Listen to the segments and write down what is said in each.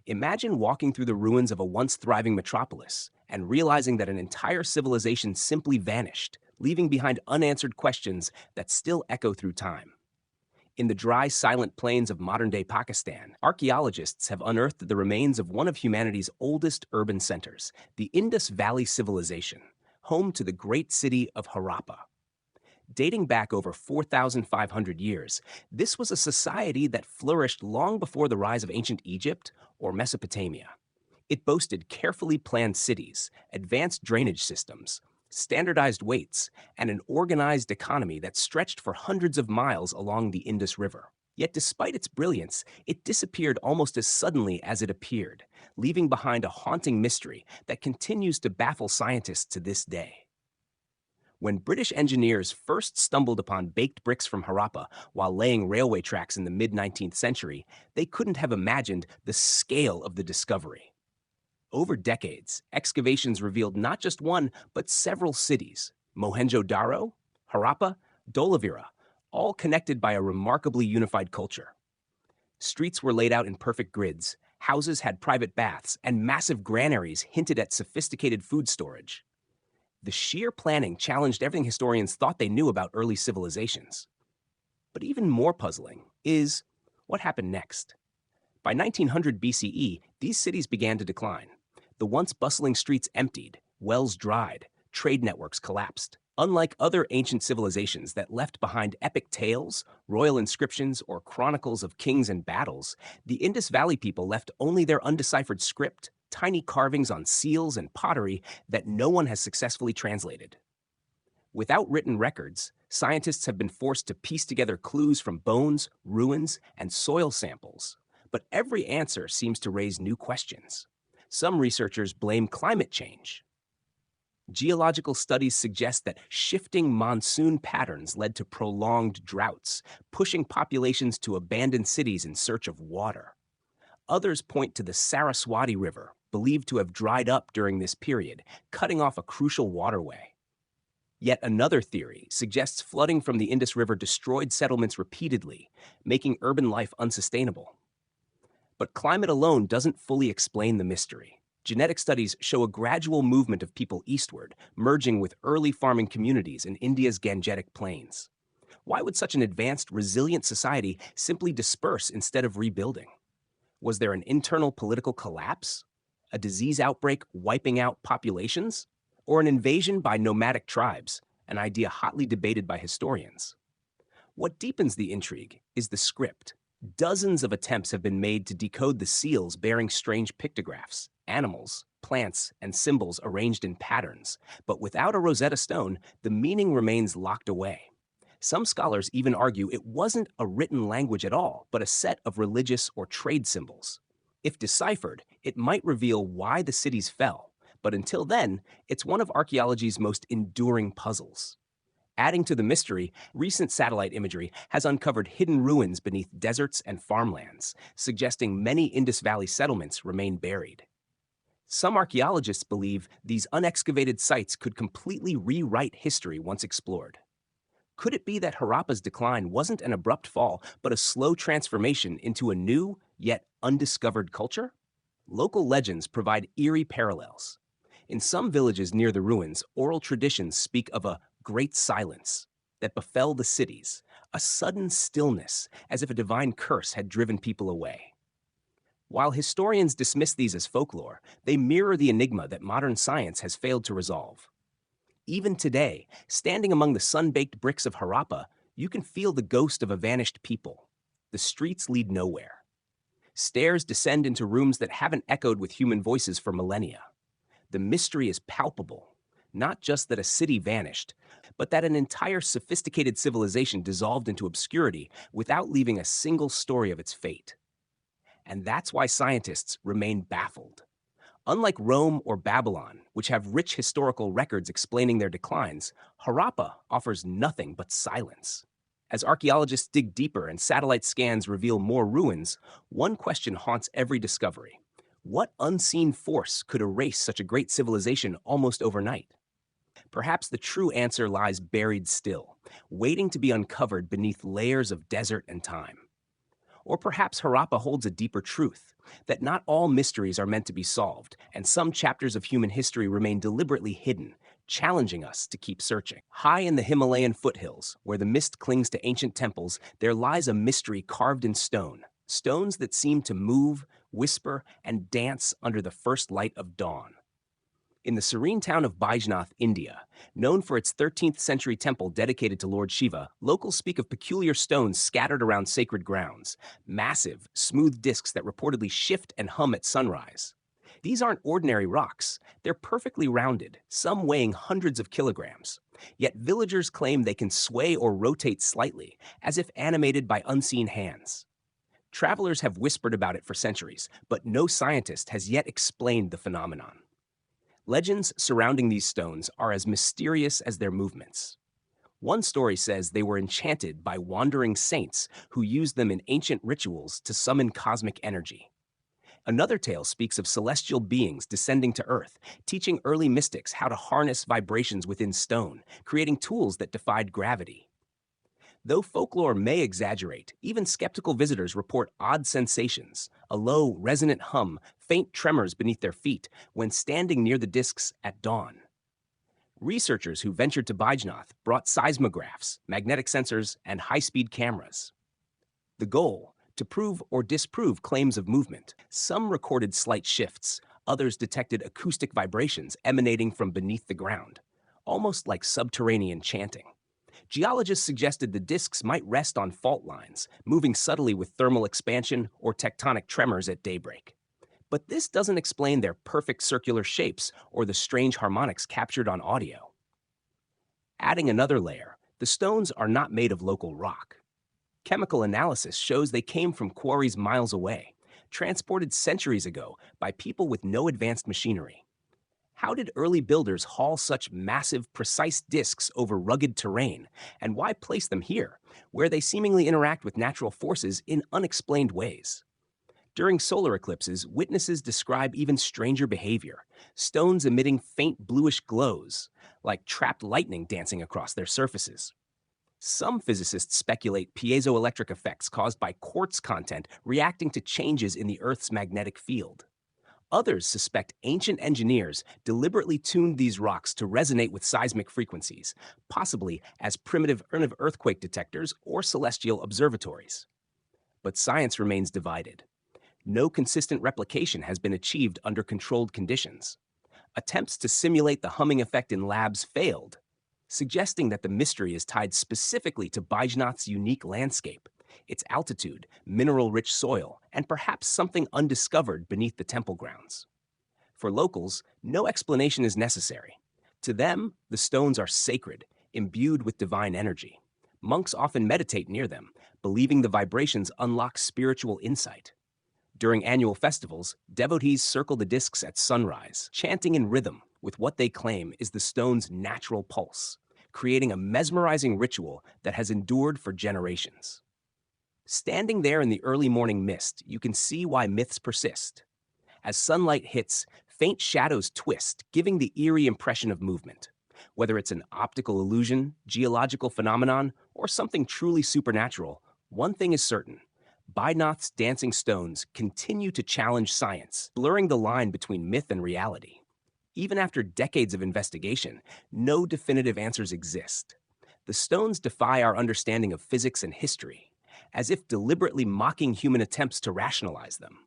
Imagine walking through the ruins of a once thriving metropolis and realizing that an entire civilization simply vanished, leaving behind unanswered questions that still echo through time. In the dry, silent plains of modern day Pakistan, archaeologists have unearthed the remains of one of humanity's oldest urban centers, the Indus Valley Civilization, home to the great city of Harappa. Dating back over 4,500 years, this was a society that flourished long before the rise of ancient Egypt or Mesopotamia. It boasted carefully planned cities, advanced drainage systems, standardized weights, and an organized economy that stretched for hundreds of miles along the Indus River. Yet despite its brilliance, it disappeared almost as suddenly as it appeared, leaving behind a haunting mystery that continues to baffle scientists to this day. When British engineers first stumbled upon baked bricks from Harappa while laying railway tracks in the mid-19th century, they couldn't have imagined the scale of the discovery. Over decades, excavations revealed not just one, but several cities, Mohenjo-daro, Harappa, Dholavira, all connected by a remarkably unified culture. Streets were laid out in perfect grids, houses had private baths, and massive granaries hinted at sophisticated food storage. The sheer planning challenged everything historians thought they knew about early civilizations. But even more puzzling is what happened next. By 1900 BCE, these cities began to decline. The once bustling streets emptied, wells dried, trade networks collapsed. Unlike other ancient civilizations that left behind epic tales, royal inscriptions, or chronicles of kings and battles, the Indus Valley people left only their undeciphered script, tiny carvings on seals and pottery that no one has successfully translated. Without written records, scientists have been forced to piece together clues from bones, ruins, and soil samples. But every answer seems to raise new questions. Some researchers blame climate change. Geological studies suggest that shifting monsoon patterns led to prolonged droughts, pushing populations to abandon cities in search of water. Others point to the Saraswati River, believed to have dried up during this period, cutting off a crucial waterway. Yet another theory suggests flooding from the Indus River destroyed settlements repeatedly, making urban life unsustainable. But climate alone doesn't fully explain the mystery. Genetic studies show a gradual movement of people eastward, merging with early farming communities in India's Gangetic Plains. Why would such an advanced, resilient society simply disperse instead of rebuilding? Was there an internal political collapse? A disease outbreak wiping out populations? Or an invasion by nomadic tribes, an idea hotly debated by historians? What deepens the intrigue is the script. Dozens of attempts have been made to decode the seals bearing strange pictographs, animals, plants, and symbols arranged in patterns, but without a Rosetta Stone, the meaning remains locked away. Some scholars even argue it wasn't a written language at all, but a set of religious or trade symbols. If deciphered, it might reveal why the cities fell, but until then, it's one of archaeology's most enduring puzzles. Adding to the mystery, recent satellite imagery has uncovered hidden ruins beneath deserts and farmlands, suggesting many Indus Valley settlements remain buried. Some archaeologists believe these unexcavated sites could completely rewrite history once explored. Could it be that Harappa's decline wasn't an abrupt fall, but a slow transformation into a new, yet undiscovered culture? Local legends provide eerie parallels. In some villages near the ruins, oral traditions speak of a great silence that befell the cities, a sudden stillness, as if a divine curse had driven people away. While historians dismiss these as folklore, they mirror the enigma that modern science has failed to resolve. Even today, standing among the sun-baked bricks of Harappa, you can feel the ghost of a vanished people. The streets lead nowhere. Stairs descend into rooms that haven't echoed with human voices for millennia. The mystery is palpable. Not just that a city vanished, but that an entire sophisticated civilization dissolved into obscurity without leaving a single story of its fate. And that's why scientists remain baffled. Unlike Rome or Babylon, which have rich historical records explaining their declines, Harappa offers nothing but silence. As archaeologists dig deeper and satellite scans reveal more ruins, one question haunts every discovery. What unseen force could erase such a great civilization almost overnight? Perhaps the true answer lies buried still, waiting to be uncovered beneath layers of desert and time. Or perhaps Harappa holds a deeper truth, that not all mysteries are meant to be solved, and some chapters of human history remain deliberately hidden, challenging us to keep searching. High in the Himalayan foothills, where the mist clings to ancient temples, there lies a mystery carved in stone, stones that seem to move, whisper, and dance under the first light of dawn. In the serene town of Baijnath, India, known for its 13th century temple dedicated to Lord Shiva, locals speak of peculiar stones scattered around sacred grounds, massive, smooth discs that reportedly shift and hum at sunrise. These aren't ordinary rocks, they're perfectly rounded, some weighing hundreds of kilograms. Yet villagers claim they can sway or rotate slightly, as if animated by unseen hands. Travelers have whispered about it for centuries, but no scientist has yet explained the phenomenon. Legends surrounding these stones are as mysterious as their movements. One story says they were enchanted by wandering saints who used them in ancient rituals to summon cosmic energy. Another tale speaks of celestial beings descending to Earth, teaching early mystics how to harness vibrations within stone, creating tools that defied gravity. Though folklore may exaggerate, even skeptical visitors report odd sensations, a low, resonant hum, faint tremors beneath their feet when standing near the discs at dawn. Researchers who ventured to Baijnath brought seismographs, magnetic sensors, and high-speed cameras. The goal, to prove or disprove claims of movement. Some recorded slight shifts, others detected acoustic vibrations emanating from beneath the ground, almost like subterranean chanting. Geologists suggested the disks might rest on fault lines, moving subtly with thermal expansion or tectonic tremors at daybreak. But this doesn't explain their perfect circular shapes or the strange harmonics captured on audio. Adding another layer, the stones are not made of local rock. Chemical analysis shows they came from quarries miles away, transported centuries ago by people with no advanced machinery. How did early builders haul such massive, precise disks over rugged terrain, and why place them here, where they seemingly interact with natural forces in unexplained ways? During solar eclipses, witnesses describe even stranger behavior, stones emitting faint bluish glows, like trapped lightning dancing across their surfaces. Some physicists speculate piezoelectric effects caused by quartz content reacting to changes in the Earth's magnetic field. Others suspect ancient engineers deliberately tuned these rocks to resonate with seismic frequencies, possibly as primitive earthquake detectors or celestial observatories. But science remains divided. No consistent replication has been achieved under controlled conditions. Attempts to simulate the humming effect in labs failed, suggesting that the mystery is tied specifically to Baijnath's unique landscape, its altitude, mineral-rich soil, and perhaps something undiscovered beneath the temple grounds. For locals, no explanation is necessary. To them, the stones are sacred, imbued with divine energy. Monks often meditate near them, believing the vibrations unlock spiritual insight. During annual festivals, devotees circle the discs at sunrise, chanting in rhythm with what they claim is the stone's natural pulse, creating a mesmerizing ritual that has endured for generations. Standing there in the early morning mist, you can see why myths persist. As sunlight hits, faint shadows twist, giving the eerie impression of movement. Whether it's an optical illusion, geological phenomenon, or something truly supernatural, one thing is certain. Baijnath's dancing stones continue to challenge science, blurring the line between myth and reality. Even after decades of investigation, no definitive answers exist. The stones defy our understanding of physics and history, as if deliberately mocking human attempts to rationalize them.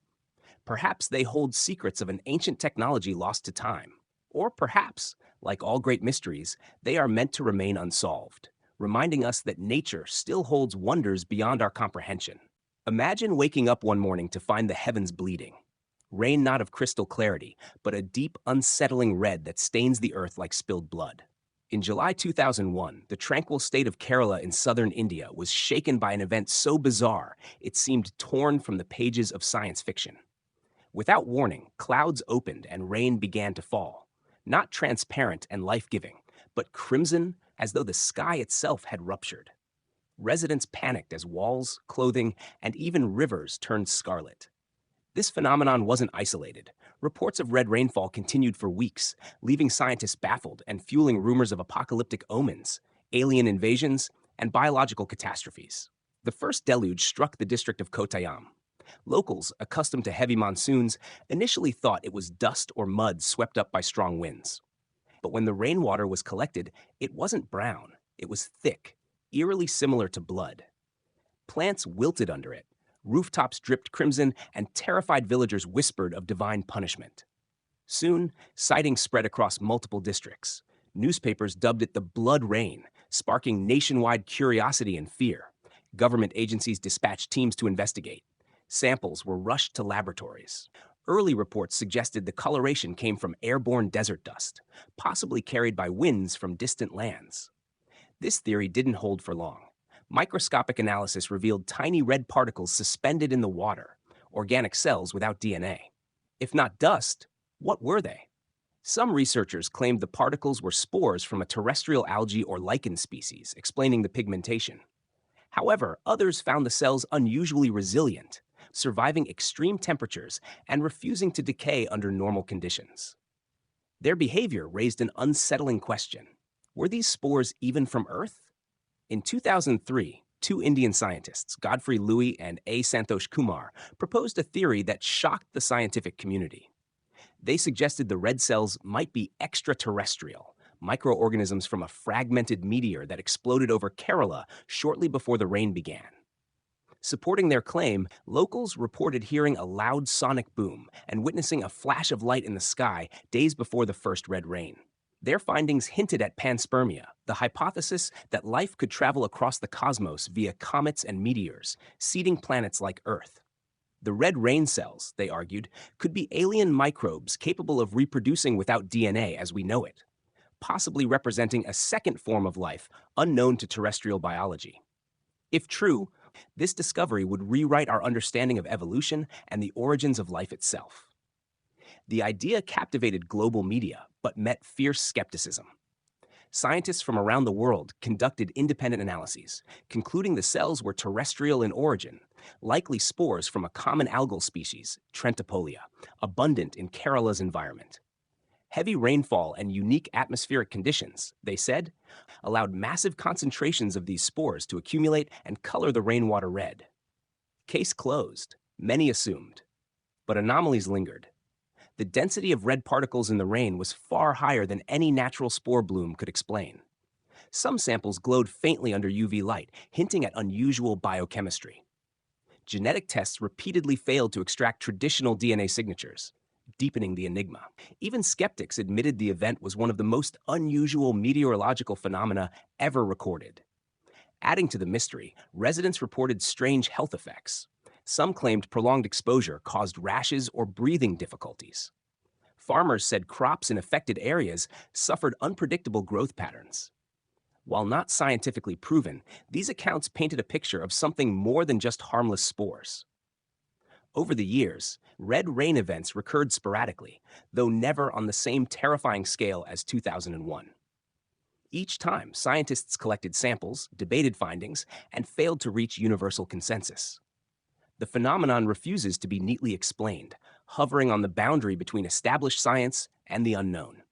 Perhaps they hold secrets of an ancient technology lost to time. Or perhaps, like all great mysteries, they are meant to remain unsolved, reminding us that nature still holds wonders beyond our comprehension. Imagine waking up one morning to find the heavens bleeding. Rain not of crystal clarity, but a deep, unsettling red that stains the earth like spilled blood. In July 2001, the tranquil state of Kerala in southern India was shaken by an event so bizarre it seemed torn from the pages of science fiction. Without warning, clouds opened and rain began to fall, not transparent and life-giving, but crimson as though the sky itself had ruptured. Residents panicked as walls, clothing, and even rivers turned scarlet. This phenomenon wasn't isolated. Reports of red rainfall continued for weeks, leaving scientists baffled and fueling rumors of apocalyptic omens, alien invasions, and biological catastrophes. The first deluge struck the district of Kottayam. Locals, accustomed to heavy monsoons, initially thought it was dust or mud swept up by strong winds. But when the rainwater was collected, it wasn't brown. It was thick, eerily similar to blood. Plants wilted under it, rooftops dripped crimson, and terrified villagers whispered of divine punishment. Soon, sightings spread across multiple districts. Newspapers dubbed it the blood rain, sparking nationwide curiosity and fear. Government agencies dispatched teams to investigate. Samples were rushed to laboratories. Early reports suggested the coloration came from airborne desert dust, possibly carried by winds from distant lands. This theory didn't hold for long. Microscopic analysis revealed tiny red particles suspended in the water, organic cells without DNA. If not dust, what were they? Some researchers claimed the particles were spores from a terrestrial algae or lichen species, explaining the pigmentation. However, others found the cells unusually resilient, surviving extreme temperatures and refusing to decay under normal conditions. Their behavior raised an unsettling question. Were these spores even from Earth? In 2003, two Indian scientists, Godfrey Louis and A. Santosh Kumar, proposed a theory that shocked the scientific community. They suggested the red cells might be extraterrestrial, microorganisms from a fragmented meteor that exploded over Kerala shortly before the rain began. Supporting their claim, locals reported hearing a loud sonic boom and witnessing a flash of light in the sky days before the first red rain. Their findings hinted at panspermia, the hypothesis that life could travel across the cosmos via comets and meteors, seeding planets like Earth. The red rain cells, they argued, could be alien microbes capable of reproducing without DNA as we know it, possibly representing a second form of life unknown to terrestrial biology. If true, this discovery would rewrite our understanding of evolution and the origins of life itself. The idea captivated global media, but met fierce skepticism. Scientists from around the world conducted independent analyses, concluding the cells were terrestrial in origin, likely spores from a common algal species, Trentipolia, abundant in Kerala's environment. Heavy rainfall and unique atmospheric conditions, they said, allowed massive concentrations of these spores to accumulate and color the rainwater red. Case closed, many assumed. But anomalies lingered. The density of red particles in the rain was far higher than any natural spore bloom could explain. Some samples glowed faintly under UV light, hinting at unusual biochemistry. Genetic tests repeatedly failed to extract traditional DNA signatures, deepening the enigma. Even skeptics admitted the event was one of the most unusual meteorological phenomena ever recorded. Adding to the mystery, residents reported strange health effects. Some claimed prolonged exposure caused rashes or breathing difficulties. Farmers said crops in affected areas suffered unpredictable growth patterns. While not scientifically proven, these accounts painted a picture of something more than just harmless spores. Over the years, red rain events recurred sporadically, though never on the same terrifying scale as 2001. Each time, scientists collected samples, debated findings, and failed to reach universal consensus. The phenomenon refuses to be neatly explained, hovering on the boundary between established science and the unknown.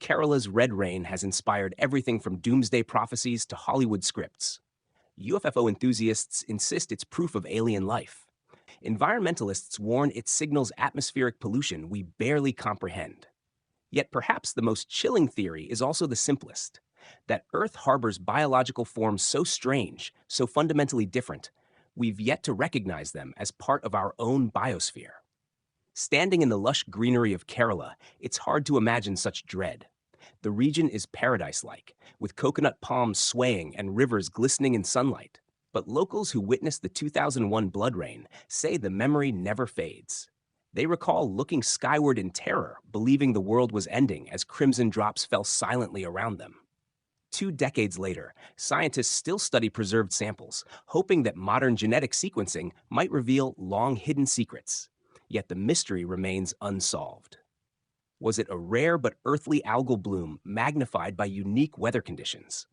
Kerala's red rain has inspired everything from doomsday prophecies to Hollywood scripts. UFO enthusiasts insist it's proof of alien life. Environmentalists warn it signals atmospheric pollution we barely comprehend. Yet perhaps the most chilling theory is also the simplest, that Earth harbors biological forms so strange, so fundamentally different, we've yet to recognize them as part of our own biosphere. Standing in the lush greenery of Kerala, it's hard to imagine such dread. The region is paradise-like, with coconut palms swaying and rivers glistening in sunlight. But locals who witnessed the 2001 blood rain say the memory never fades. They recall looking skyward in terror, believing the world was ending as crimson drops fell silently around them. 2 decades later, scientists still study preserved samples, hoping that modern genetic sequencing might reveal long-hidden secrets. Yet the mystery remains unsolved. Was it a rare but earthly algal bloom magnified by unique weather conditions?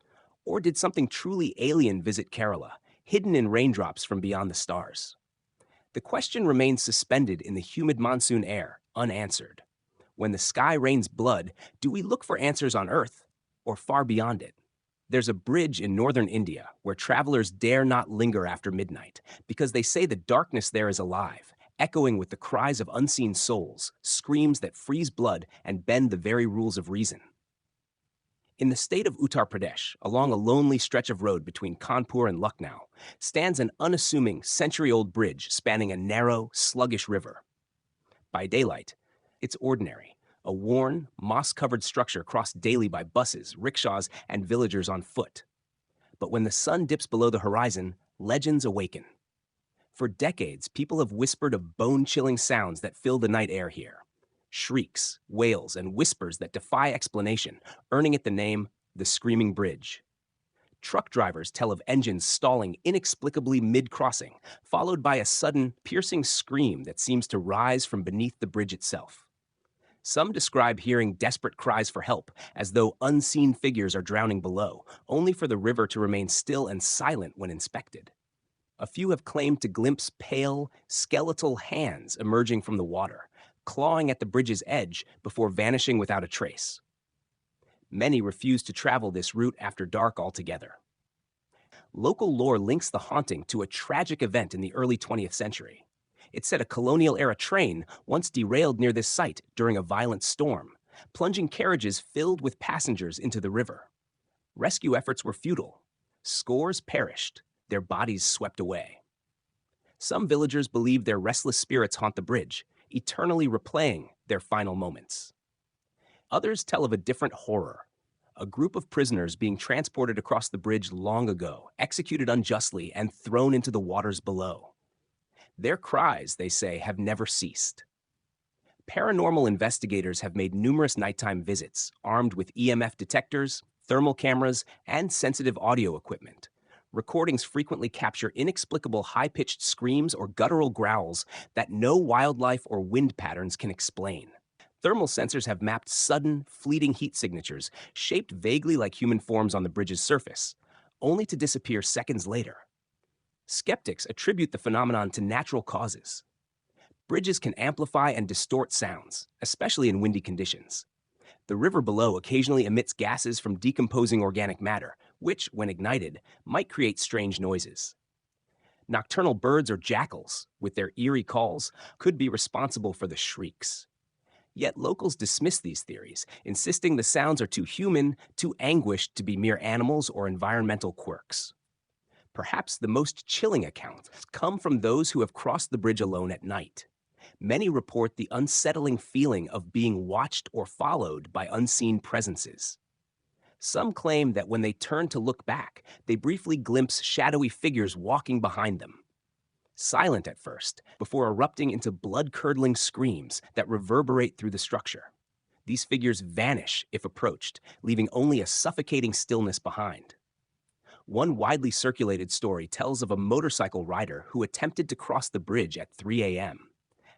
Or did something truly alien visit Kerala, hidden in raindrops from beyond the stars? The question remains suspended in the humid monsoon air, unanswered. When the sky rains blood, do we look for answers on Earth or far beyond it? There's a bridge in northern India where travelers dare not linger after midnight because they say the darkness there is alive, echoing with the cries of unseen souls, screams that freeze blood and bend the very rules of reason. In the state of Uttar Pradesh, along a lonely stretch of road between Kanpur and Lucknow, stands an unassuming century-old bridge spanning a narrow, sluggish river. By daylight, it's ordinary, a worn, moss-covered structure crossed daily by buses, rickshaws, and villagers on foot. But when the sun dips below the horizon, legends awaken. For decades, people have whispered of bone-chilling sounds that fill the night air here. Shrieks, wails, and whispers that defy explanation, earning it the name the Screaming Bridge. Truck drivers tell of engines stalling inexplicably mid-crossing, followed by a sudden, piercing scream that seems to rise from beneath the bridge itself. Some describe hearing desperate cries for help, as though unseen figures are drowning below, only for the river to remain still and silent when inspected. A few have claimed to glimpse pale, skeletal hands emerging from the water, clawing at the bridge's edge before vanishing without a trace. Many refuse to travel this route after dark altogether. Local lore links the haunting to a tragic event in the early 20th century. It said a colonial-era train once derailed near this site during a violent storm, plunging carriages filled with passengers into the river. Rescue efforts were futile. Scores perished, their bodies swept away. Some villagers believe their restless spirits haunt the bridge, eternally replaying their final moments. Others tell of a different horror, a group of prisoners being transported across the bridge long ago, executed unjustly, and thrown into the waters below. Their cries, they say, have never ceased. Paranormal investigators have made numerous nighttime visits, armed with EMF detectors, thermal cameras, and sensitive audio equipment. Recordings frequently capture inexplicable high-pitched screams or guttural growls that no wildlife or wind patterns can explain. Thermal sensors have mapped sudden, fleeting heat signatures, shaped vaguely like human forms on the bridge's surface, only to disappear seconds later. Skeptics attribute the phenomenon to natural causes. Bridges can amplify and distort sounds, especially in windy conditions. The river below occasionally emits gases from decomposing organic matter, which, when ignited, might create strange noises. Nocturnal birds or jackals, with their eerie calls, could be responsible for the shrieks. Yet locals dismiss these theories, insisting the sounds are too human, too anguished to be mere animals or environmental quirks. Perhaps the most chilling accounts come from those who have crossed the bridge alone at night. Many report the unsettling feeling of being watched or followed by unseen presences. Some claim that when they turn to look back, they briefly glimpse shadowy figures walking behind them. Silent at first, before erupting into blood-curdling screams that reverberate through the structure. These figures vanish if approached, leaving only a suffocating stillness behind. One widely circulated story tells of a motorcycle rider who attempted to cross the bridge at 3 a.m.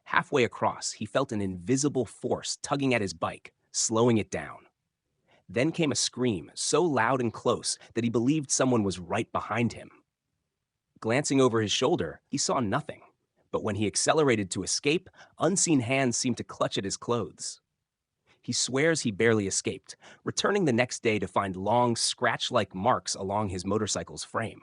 Halfway across, he felt an invisible force tugging at his bike, slowing it down. Then came a scream so loud and close that he believed someone was right behind him. Glancing over his shoulder, he saw nothing, but when he accelerated to escape, unseen hands seemed to clutch at his clothes. He swears he barely escaped, returning the next day to find long, scratch-like marks along his motorcycle's frame.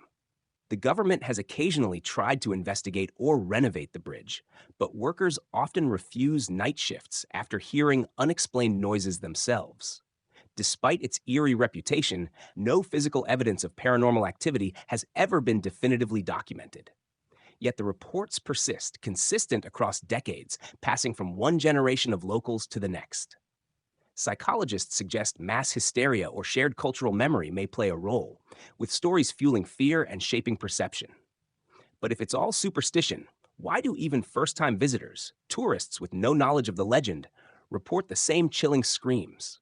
The government has occasionally tried to investigate or renovate the bridge, but workers often refuse night shifts after hearing unexplained noises themselves. Despite its eerie reputation, no physical evidence of paranormal activity has ever been definitively documented. Yet the reports persist, consistent across decades, passing from one generation of locals to the next. Psychologists suggest mass hysteria or shared cultural memory may play a role, with stories fueling fear and shaping perception. But if it's all superstition, why do even first-time visitors, tourists with no knowledge of the legend, report the same chilling screams?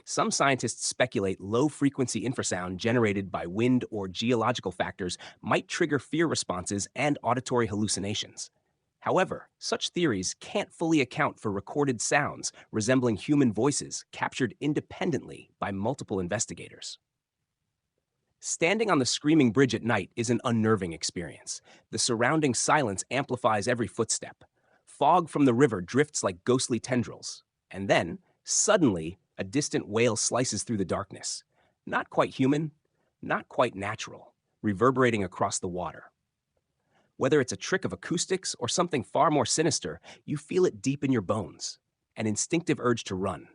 Some scientists speculate low-frequency infrasound generated by wind or geological factors might trigger fear responses and auditory hallucinations. However, such theories can't fully account for recorded sounds resembling human voices captured independently by multiple investigators. Standing on the Screaming Bridge at night is an unnerving experience. The surrounding silence amplifies every footstep. Fog from the river drifts like ghostly tendrils. And then, suddenly, a distant wail slices through the darkness. Not quite human, not quite natural, reverberating across the water. Whether it's a trick of acoustics or something far more sinister, you feel it deep in your bones, an instinctive urge to run.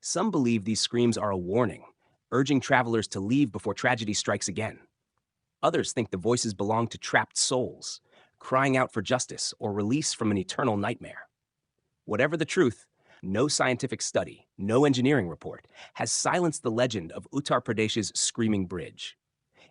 Some believe these screams are a warning, urging travelers to leave before tragedy strikes again. Others think the voices belong to trapped souls, crying out for justice or release from an eternal nightmare. Whatever the truth, no scientific study, no engineering report has silenced the legend of Uttar Pradesh's Screaming Bridge.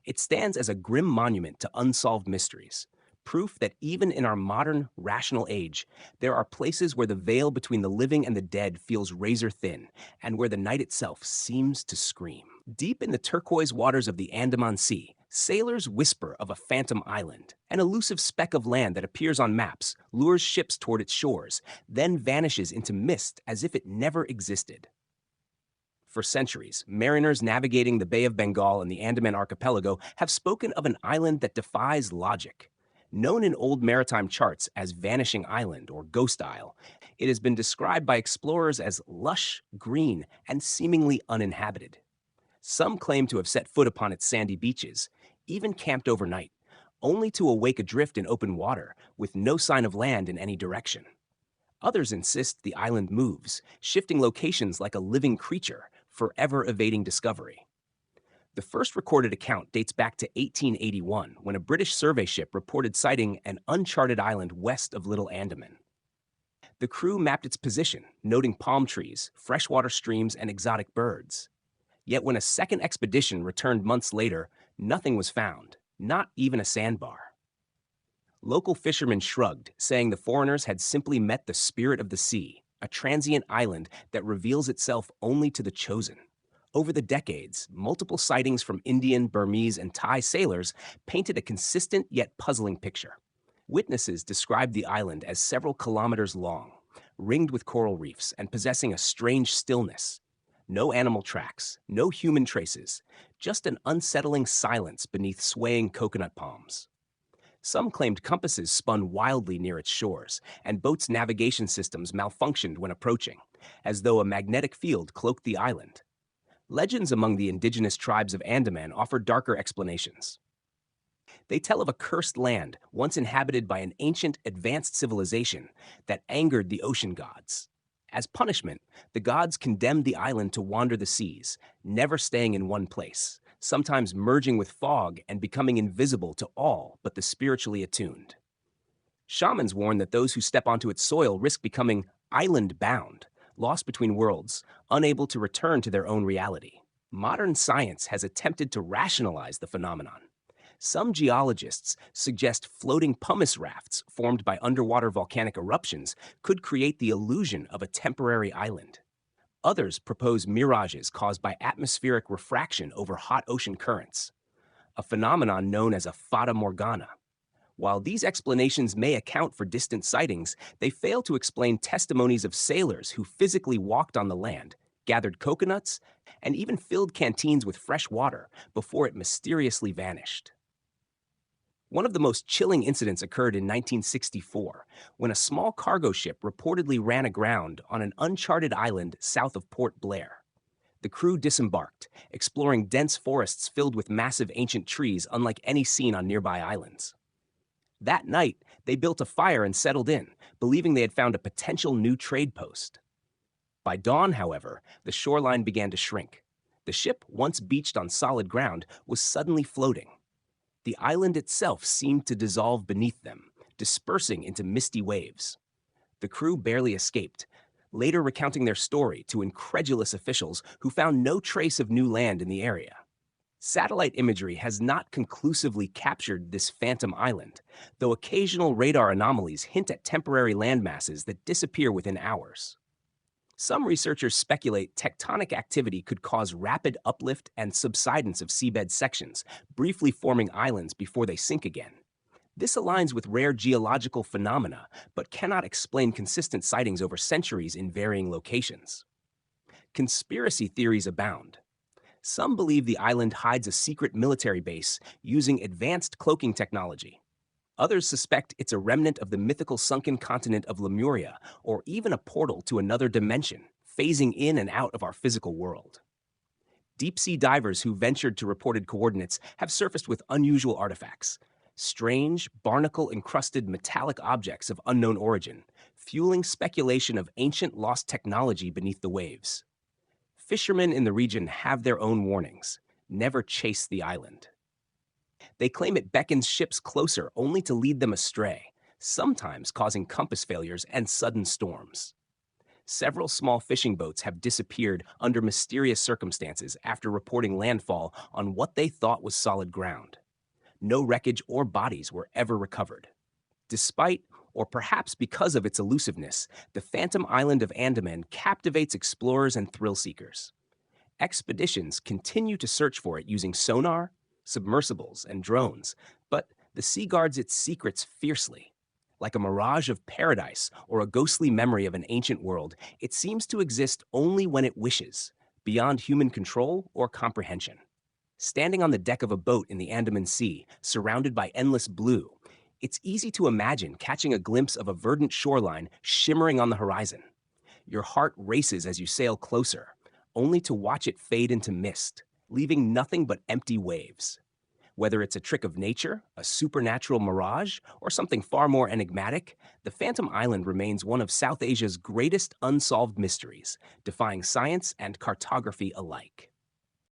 It stands as a grim monument to unsolved mysteries, proof that even in our modern, rational age, there are places where the veil between the living and the dead feels razor thin, and where the night itself seems to scream. Deep in the turquoise waters of the Andaman Sea, sailors whisper of a phantom island, an elusive speck of land that appears on maps, lures ships toward its shores, then vanishes into mist as if it never existed. For centuries, mariners navigating the Bay of Bengal and the Andaman Archipelago have spoken of an island that defies logic. Known in old maritime charts as Vanishing Island or Ghost Isle, it has been described by explorers as lush, green, and seemingly uninhabited. Some claim to have set foot upon its sandy beaches, even camped overnight, only to awake adrift in open water with no sign of land in any direction. Others insist the island moves, shifting locations like a living creature, forever evading discovery. The first recorded account dates back to 1881, when a British survey ship reported sighting an uncharted island west of Little Andaman. The crew mapped its position, noting palm trees, freshwater streams, and exotic birds. Yet when a second expedition returned months later, nothing was found, not even a sandbar. Local fishermen shrugged, saying the foreigners had simply met the spirit of the sea, a transient island that reveals itself only to the chosen. Over the decades, multiple sightings from Indian, Burmese, and Thai sailors painted a consistent yet puzzling picture. Witnesses described the island as several kilometers long, ringed with coral reefs and possessing a strange stillness. No animal tracks, no human traces, just an unsettling silence beneath swaying coconut palms. Some claimed compasses spun wildly near its shores, and boats' navigation systems malfunctioned when approaching, as though a magnetic field cloaked the island. Legends among the indigenous tribes of Andaman offer darker explanations. They tell of a cursed land once inhabited by an ancient, advanced civilization that angered the ocean gods. As punishment, the gods condemned the island to wander the seas, never staying in one place, sometimes merging with fog and becoming invisible to all but the spiritually attuned. Shamans warn that those who step onto its soil risk becoming island-bound, lost between worlds, unable to return to their own reality. Modern science has attempted to rationalize the phenomenon. Some geologists suggest floating pumice rafts formed by underwater volcanic eruptions could create the illusion of a temporary island. Others propose mirages caused by atmospheric refraction over hot ocean currents, a phenomenon known as a fata morgana. While these explanations may account for distant sightings, they fail to explain testimonies of sailors who physically walked on the land, gathered coconuts, and even filled canteens with fresh water before it mysteriously vanished. One of the most chilling incidents occurred in 1964, when a small cargo ship reportedly ran aground on an uncharted island south of Port Blair. The crew disembarked, exploring dense forests filled with massive ancient trees unlike any seen on nearby islands. That night, they built a fire and settled in, believing they had found a potential new trade post. By dawn, however, the shoreline began to shrink. The ship, once beached on solid ground, was suddenly floating. The island itself seemed to dissolve beneath them, dispersing into misty waves. The crew barely escaped, later recounting their story to incredulous officials who found no trace of new land in the area. Satellite imagery has not conclusively captured this phantom island, though occasional radar anomalies hint at temporary landmasses that disappear within hours. Some researchers speculate tectonic activity could cause rapid uplift and subsidence of seabed sections, briefly forming islands before they sink again. This aligns with rare geological phenomena, but cannot explain consistent sightings over centuries in varying locations. Conspiracy theories abound. Some believe the island hides a secret military base using advanced cloaking technology. Others suspect it's a remnant of the mythical sunken continent of Lemuria, or even a portal to another dimension, phasing in and out of our physical world. Deep-sea divers who ventured to reported coordinates have surfaced with unusual artifacts. Strange, barnacle-encrusted metallic objects of unknown origin, fueling speculation of ancient lost technology beneath the waves. Fishermen in the region have their own warnings. Never chase the island. They claim it beckons ships closer only to lead them astray, sometimes causing compass failures and sudden storms. Several small fishing boats have disappeared under mysterious circumstances after reporting landfall on what they thought was solid ground. No wreckage or bodies were ever recovered. Despite, or perhaps because of its elusiveness, the Phantom Island of Andaman captivates explorers and thrill seekers. Expeditions continue to search for it using sonar, submersibles, and drones, but the sea guards its secrets fiercely. Like a mirage of paradise or a ghostly memory of an ancient world, it seems to exist only when it wishes, beyond human control or comprehension. Standing on the deck of a boat in the Andaman Sea, surrounded by endless blue, it's easy to imagine catching a glimpse of a verdant shoreline shimmering on the horizon. Your heart races as you sail closer, only to watch it fade into mist, leaving nothing but empty waves. Whether it's a trick of nature, a supernatural mirage, or something far more enigmatic, the Phantom Island remains one of South Asia's greatest unsolved mysteries, defying science and cartography alike.